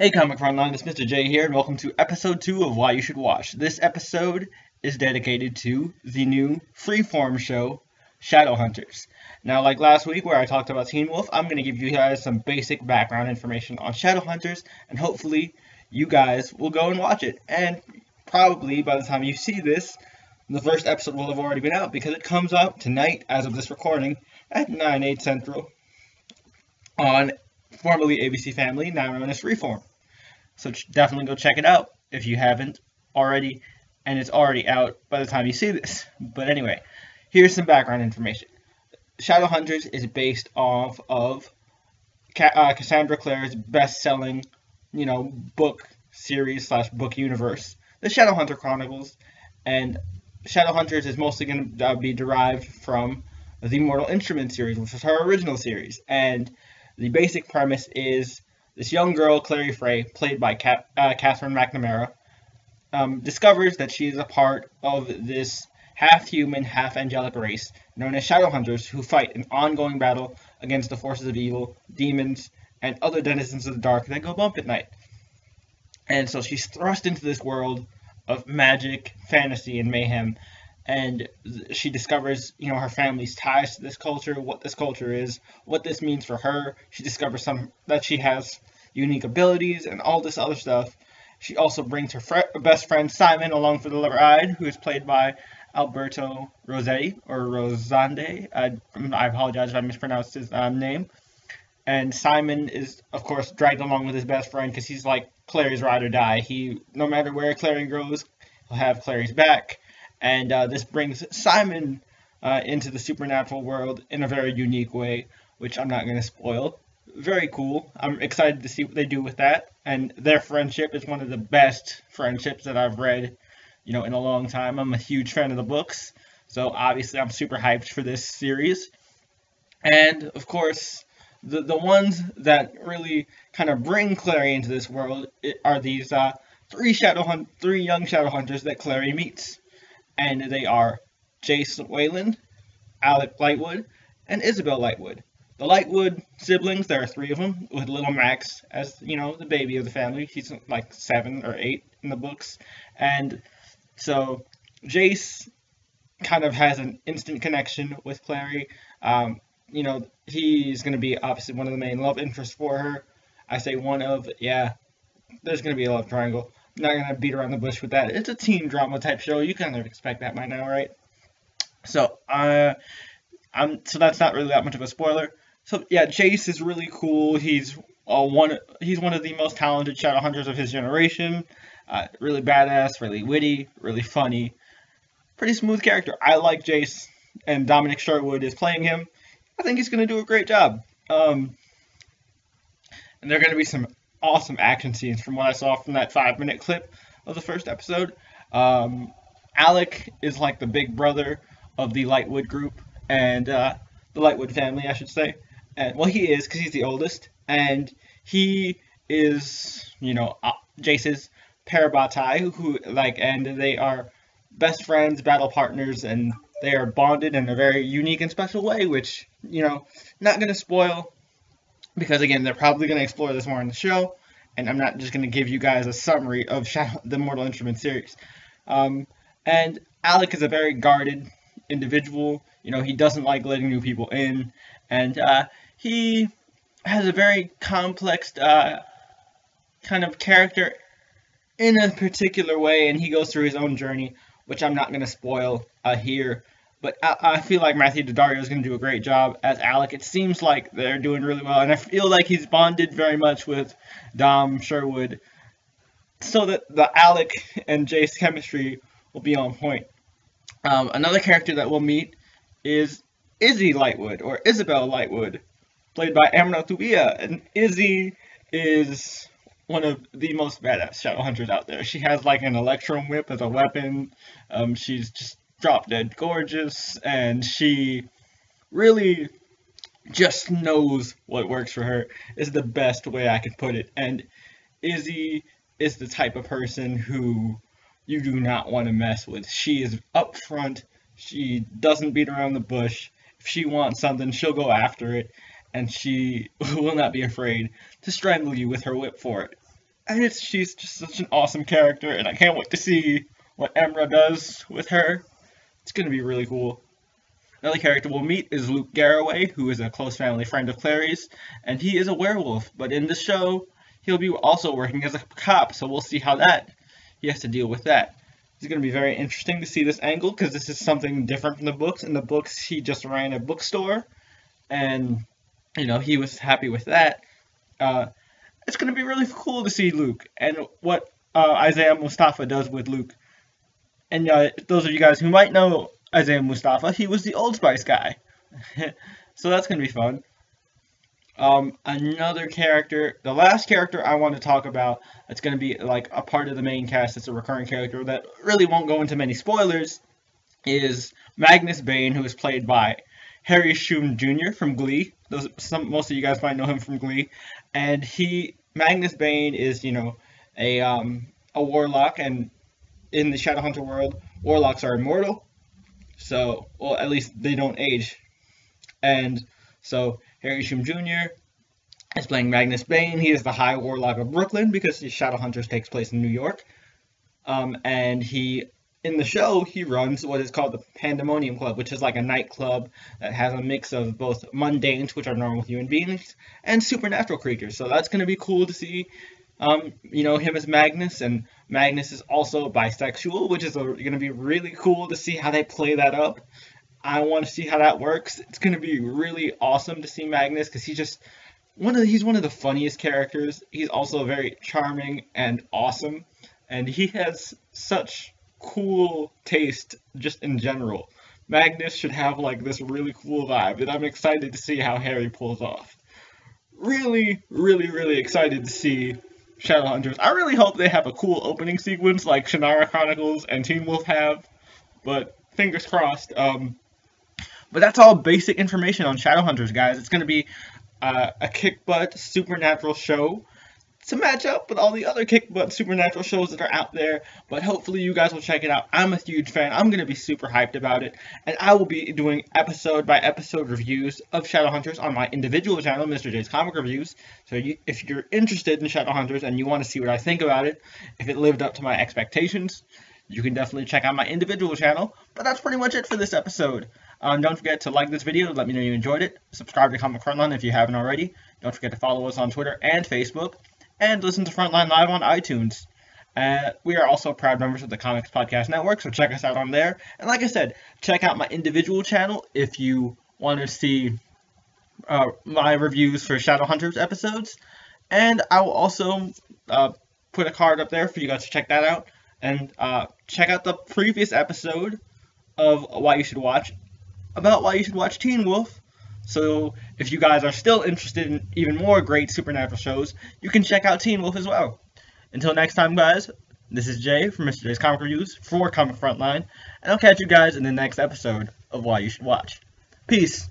Hey Comic Frontline, it's Mr. J here, and welcome to episode 2 of Why You Should Watch. This episode is dedicated to the new Freeform show, Shadowhunters. Now, like last week where I talked about Teen Wolf, I'm going to give you guys some basic background information on Shadowhunters, and hopefully you guys will go and watch it. And probably by the time you see this, the first episode will have already been out because it comes out tonight, as of this recording, at 9/8 Central on formerly ABC Family, now known as Freeform. So definitely go check it out if you haven't already, and it's already out by the time you see this. But anyway, here's some background information. Shadowhunters is based off of Cassandra Clare's best-selling, book series / book universe, the Shadowhunter Chronicles, and Shadowhunters is mostly going to be derived from the Mortal Instruments series, which was her original series, and the basic premise is this young girl, Clary Frey, played by Catherine McNamara, discovers that she is a part of this half-human, half-angelic race known as Shadowhunters, who fight an ongoing battle against the forces of evil, demons, and other denizens of the dark that go bump at night. And so she's thrust into this world of magic, fantasy, and mayhem, and she discovers, her family's ties to this culture, what this culture is, what this means for her. She discovers that she has unique abilities and all this other stuff. She also brings her best friend Simon along for the ride, who is played by Alberto Rossetti, or Rosande. I apologize if I mispronounced his name. And Simon is, of course, dragged along with his best friend because he's like Clary's ride or die. No matter where Clary goes, he'll have Clary's back. And this brings Simon into the supernatural world in a very unique way, which I'm not going to spoil. Very cool. I'm excited to see what they do with that. And their friendship is one of the best friendships that I've read, in a long time. I'm a huge fan of the books, so obviously I'm super hyped for this series. And, of course, the ones that really kind of bring Clary into this world are these three young Shadowhunters that Clary meets. And they are Jace Wayland, Alec Lightwood, and Isabel Lightwood. The Lightwood siblings, there are 3 of them, with little Max as, the baby of the family. He's like 7 or 8 in the books. And so Jace kind of has an instant connection with Clary. He's going to be obviously one of the main love interests for her. I say one of, yeah, there's going to be a love triangle. I'm not going to beat around the bush with that. It's a teen drama type show. You kind of expect that by now, right? So, so that's not really that much of a spoiler. So, yeah, Jace is really cool. He's one of the most talented Shadowhunters of his generation. Really badass, really witty, really funny. Pretty smooth character. I like Jace, and Dominic Sherwood is playing him. I think he's going to do a great job. And there are going to be some awesome action scenes from what I saw from that 5-minute clip of the first episode. Alec is like the big brother of the Lightwood group, and the Lightwood family, I should say. And well, he is, because he's the oldest, and he is, Jace's parabatai, and they are best friends, battle partners, and they are bonded in a very unique and special way, which, not going to spoil, because again, they're probably going to explore this more in the show, and I'm not just going to give you guys a summary of the Mortal Instruments series. And Alec is a very guarded individual. He doesn't like letting new people in, and he has a very complex kind of character in a particular way, and he goes through his own journey, which I'm not going to spoil here. But I feel like Matthew Daddario is going to do a great job as Alec. It seems like they're doing really well, and I feel like he's bonded very much with Dom Sherwood, so that the Alec and Jace chemistry will be on point. Another character that we'll meet is Izzy Lightwood, or Isabel Lightwood, played by Amina Tubia. And Izzy is one of the most badass Shadowhunters out there. She has like an electrum whip as a weapon. She's just drop dead gorgeous, and she really just knows what works for her, is the best way I could put it. And Izzy is the type of person who you do not want to mess with. She is upfront. She doesn't beat around the bush. If she wants something, she'll go after it, and she will not be afraid to strangle you with her whip for it. and she's just such an awesome character, and I can't wait to see what Emra does with her. It's going to be really cool. Another character we'll meet is Luke Garraway, who is a close family friend of Clary's, and he is a werewolf, but in the show, he'll be also working as a cop, so we'll see how he has to deal with that. It's going to be very interesting to see this angle, because this is something different from the books. In the books, he just ran a bookstore, and, he was happy with that. It's going to be really cool to see Luke, and what Isaiah Mustafa does with Luke. And those of you guys who might know Isaiah Mustafa, he was the Old Spice guy. So that's going to be fun. Another character, the last character I want to talk about, that's going to be like a part of the main cast, it's a recurring character that really won't go into many spoilers, is Magnus Bane, who is played by Harry Shum Jr. from Glee. Most of you guys might know him from Glee. And Magnus Bane is, a warlock, and in the Shadowhunter world, warlocks are immortal. So, well, at least they don't age. And so Harry Shum Jr. is playing Magnus Bane. He is the High Warlock of Brooklyn, because the Shadowhunters takes place in New York. And in the show, he runs what is called the Pandemonium Club, which is like a nightclub that has a mix of both mundanes, which are normal human beings, and supernatural creatures. So that's going to be cool to see, him as Magnus, and Magnus is also bisexual, which is going to be really cool to see how they play that up. I want to see how that works. It's going to be really awesome to see Magnus, because he's one of the funniest characters. He's also very charming and awesome, and he has such cool taste just in general. Magnus should have like this really cool vibe, and I'm excited to see how Harry pulls off. Really, really, really excited to see Shadowhunters. I really hope they have a cool opening sequence like Shannara Chronicles and Teen Wolf have, but fingers crossed. But that's all basic information on Shadowhunters, guys. It's going to be a kick-butt supernatural show to match up with all the other kick-butt supernatural shows that are out there, but hopefully you guys will check it out. I'm a huge fan. I'm going to be super hyped about it, and I will be doing episode-by-episode reviews of Shadowhunters on my individual channel, Mr. J's Comic Reviews. So if you're interested in Shadowhunters and you want to see what I think about it, if it lived up to my expectations, you can definitely check out my individual channel. But that's pretty much it for this episode. Don't forget to like this video, let me know you enjoyed it. Subscribe to Comic Frontline if you haven't already. Don't forget to follow us on Twitter and Facebook. And listen to Frontline live on iTunes. We are also proud members of the Comics Podcast Network, so check us out on there. And like I said, check out my individual channel if you want to see my reviews for Shadowhunters episodes. And I will also put a card up there for you guys to check that out. And check out the previous episode of Why You Should Watch, about why you should watch Teen Wolf. So if you guys are still interested in even more great supernatural shows, you can check out Teen Wolf as well. Until next time, guys, this is Jay from Mr. J's Comic Reviews for Comic Frontline, and I'll catch you guys in the next episode of Why You Should Watch. Peace.